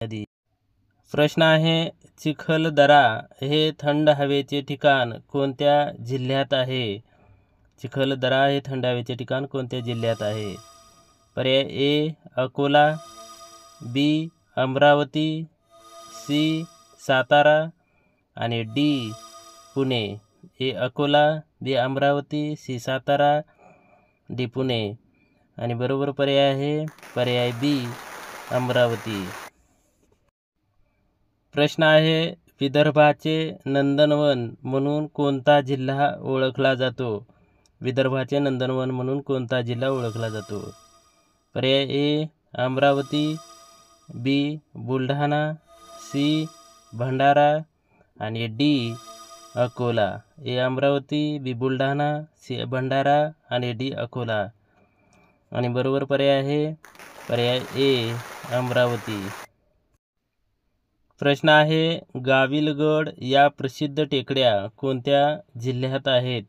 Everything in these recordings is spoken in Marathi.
नदी। प्रश्न आहे, चिखलदरा हे थंड हवेचे ठिकाण कोणत्या जिल्ह्यात आहे? चिखलदरा हे थंड हवेचे ठिकाण कोणत्या जिल्ह्यात आहे? पर्याय ए अकोला, बी अमरावती, सी सातारा आणि डी पुणे। ए अकोला, बी अमरावती, सी सातारा, डी पुणे। आणि बरोबर पर्याय आहे पर्याय बी अमरावती। प्रश्न आहे, विदर्भाचे नंदनवन म्हणून कोणता जिल्हा ओळखला जातो? विदर्भाचे नंदनवन म्हणून कोणता जिल्हा ओळखला जातो? पर्याय ए अमरावती, बी बुलढाणा, सी भंडारा आणि डी अकोला। ए अमरावती, बी बुलढाणा, सी भंडारा आणि डी अकोला। आणि बरोबर पर्याय आहे पर्याय ए अमरावती। प्रश्न आहे, गाविलगड या प्रसिद्ध टेकड्या कोणत्या जिल्ह्यात आहेत?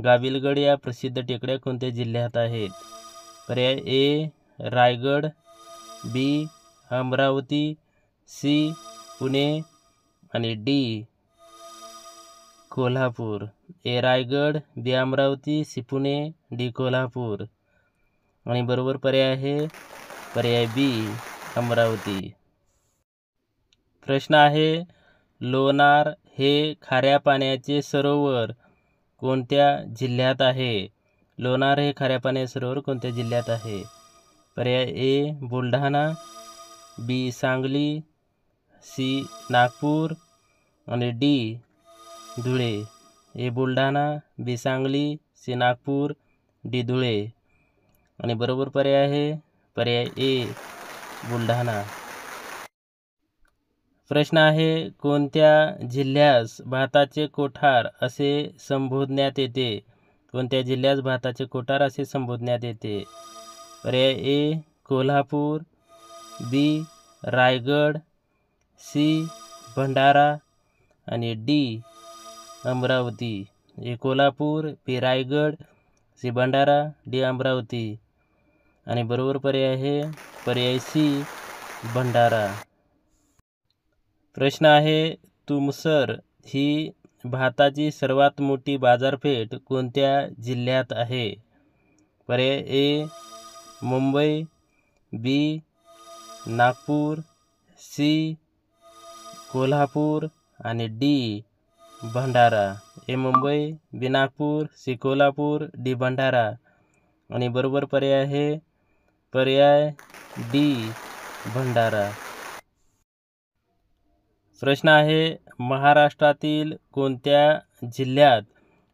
गाविलगड या प्रसिद्ध टेकड्या कोणत्या जिल्ह्यात आहेत? पर्याय ए रायगड, बी अमरावती, सी पुणे आणि डी कोल्हापूर। ए रायगड, बी अमरावती, सी पुणे, डी कोल्हापूर। आणि बरोबर पर्याय आहे पर्याय बी अमरावती। प्रश्न आहे, लोणार हे खाऱ्या पाण्याचे सरोवर कोणत्या जिल्ह्यात आहे? लोणार हे खाऱ्या पाण्याचे सरोवर कोणत्या जिल्ह्यात आहे? पर्याय ए बुलढाणा, बी सांगली, सी नागपूर आणि डी धुळे। ए बुलढाणा, बी सांगली, सी नागपूर, डी धुळे। आणि बरोबर पर्याय आहे पर्याय ए बुलढाणा। प्रश्न आहे, कोणत्या जिल्ह्यास भाताचे कोठार असे संबोधण्यात येते? कोणत्या जिल्ह्यास भाताचे कोठार असे संबोधण्यात येते? पर्याय ए कोल्हापूर, बी रायगड, सी भंडारा आणि डी अमरावती। ए कोल्हापूर, बी रायगड, सी भंडारा, डी अमरावती। आणि बरोबर पर्याय आहे पर्याय सी भंडारा। प्रश्न आहे, तुमसर ही भाताची सर्वात मोठी बाजारपेठ कोणत्या जिल्ह्यात आहे? पर्याय ए मुंबई, बी नागपूर, सी कोल्हापूर आणि डी भंडारा। ए मुंबई, बी नागपूर, सी कोल्हापूर, डी भंडारा। आणि बरोबर पर्याय आहे पर्याय डी भंडारा। प्रश्न आहे, महाराष्ट्रातील कोणत्या जिल्ह्यात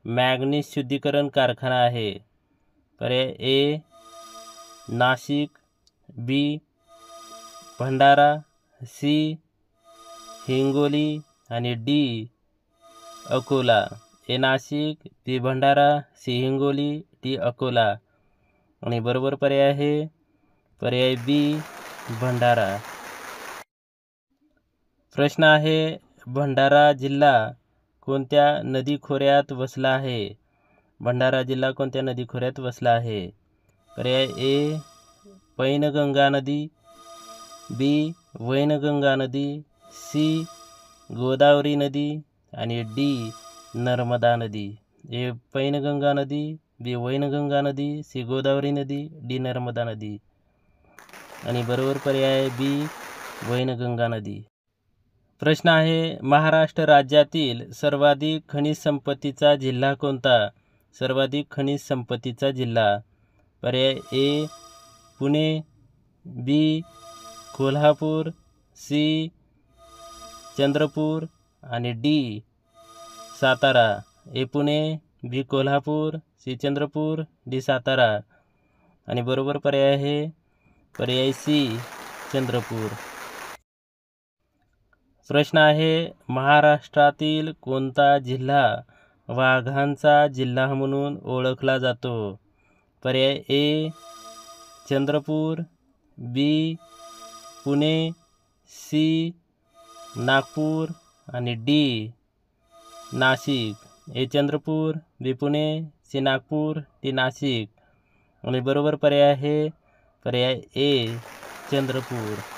मॅग्नीज शुद्धीकरण कारखाना आहे? पर्याय ए नाशिक, बी भंडारा, सी हिंगोली आणि डी अकोला। ए नाशिक, बी भंडारा, सी हिंगोली, डी अकोला। आणि बरोबर पर्याय आहे पर्याय बी भंडारा। प्रश्न आहे, भंडारा जिल्हा कोणत्या नदीखोऱ्यात वसला आहे? भंडारा जिल्हा कोणत्या नदीखोऱ्यात वसला आहे? पर्याय ए पैनगंगा नदी, बी वैनगंगा नदी, सी गोदावरी नदी आणि डी नर्मदा नदी। ए पैनगंगा नदी, बी वैनगंगा नदी, सी गोदावरी नदी, डी नर्मदा नदी। आणि बरोबर पर्याय बी वैनगंगा नदी। प्रश्न आहे, महाराष्ट्र राज्यातील सर्वाधिक खनिज संपत्तीचा जिल्हा कोणता? सर्वाधिक खनिज संपत्तीचा जिल्हा। पर्याय ए पुणे, बी कोल्हापूर, सी चंद्रपूर आणि डी सातारा। ए पुणे, बी कोल्हापूर, सी चंद्रपूर, डी सातारा। आणि बरोबर पर्याय आहे पर्याय सी चंद्रपूर। प्रश्न आहे, महाराष्ट्रातील कोणता जिल्हा वाघांचा जिल्हा म्हणून ओळखला जातो? पर्याय ए चंद्रपूर, बी पुणे, सी नागपूर आणि डी नाशिक। ए चंद्रपूर, बी पुणे, सी नागपूर, डी नाशिक। आणि बरोबर पर्याय आहे पर्याय ए चंद्रपूर।